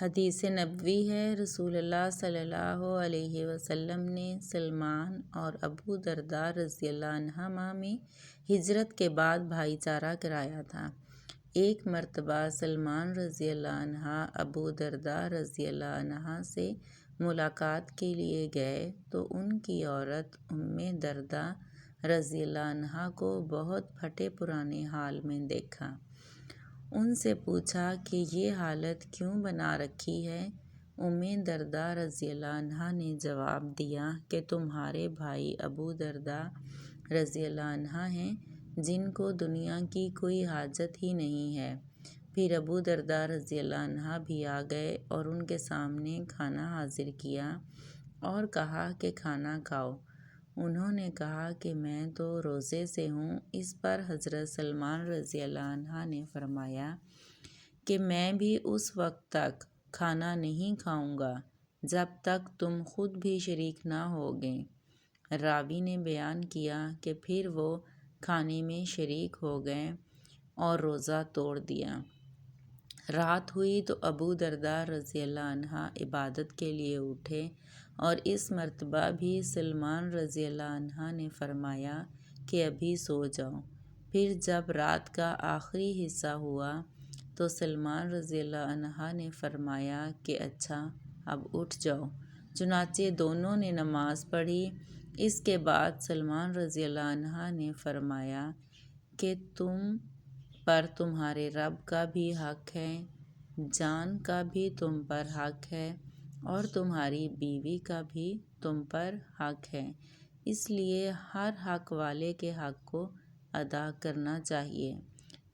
حدیث نبوی ہے، رسول اللہ صلی اللہ علیہ وسلم نے سلمان اور ابو درداء رضی اللہ عنہما میں ہجرت کے بعد بھائی چارہ کرایا تھا۔ ایک مرتبہ سلمان رضی اللہ عنہ ابو درداء رضی اللہ عنہا سے ملاقات کے لیے گئے تو ان کی عورت ام درداء رضی اللہ عنہا کو بہت پھٹے پرانے حال میں دیکھا۔ ان سے پوچھا کہ یہ حالت کیوں بنا رکھی ہے؟ ام درداء رضی اللہ عنہا نے جواب دیا کہ تمہارے بھائی ابو درداء رضی اللہ عنہ ہیں جن کو دنیا کی کوئی حاجت ہی نہیں ہے۔ پھر ابو درداء رضی اللہ عنہ بھی آ گئے اور ان کے سامنے کھانا حاضر کیا اور کہا کہ کھانا کھاؤ۔ انہوں نے کہا کہ میں تو روزے سے ہوں۔ اس پر حضرت سلمان رضی اللہ عنہ نے فرمایا کہ میں بھی اس وقت تک کھانا نہیں کھاؤں گا جب تک تم خود بھی شریک نہ ہوگے۔ راوی نے بیان کیا کہ پھر وہ کھانے میں شریک ہو گئے اور روزہ توڑ دیا۔ رات ہوئی تو ابو درداء رضی اللہ عنہ عبادت کے لیے اٹھے اور اس مرتبہ بھی سلمان رضی اللہ عنہ نے فرمایا کہ ابھی سو جاؤ۔ پھر جب رات کا آخری حصہ ہوا تو سلمان رضی اللہ عنہ نے فرمایا کہ اچھا اب اٹھ جاؤ۔ چنانچہ دونوں نے نماز پڑھی۔ اس کے بعد سلمان رضی اللہ عنہ نے فرمایا کہ تم پر تمہارے رب کا بھی حق ہے، جان کا بھی تم پر حق ہے اور تمہاری بیوی کا بھی تم پر حق ہے، اس لیے ہر حق والے کے حق کو ادا کرنا چاہیے۔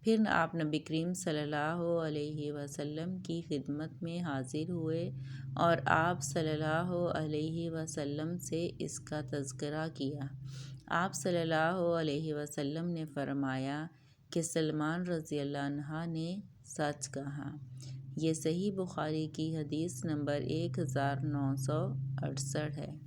پھر آپ نبی کریم صلی اللہ علیہ وسلم کی خدمت میں حاضر ہوئے اور آپ صلی اللہ علیہ وسلم سے اس کا تذکرہ کیا۔ آپ صلی اللہ علیہ وسلم نے فرمایا کہ سلمان رضی اللہ عنہ نے سچ کہا۔ یہ صحیح بخاری کی حدیث نمبر 1968 ہے۔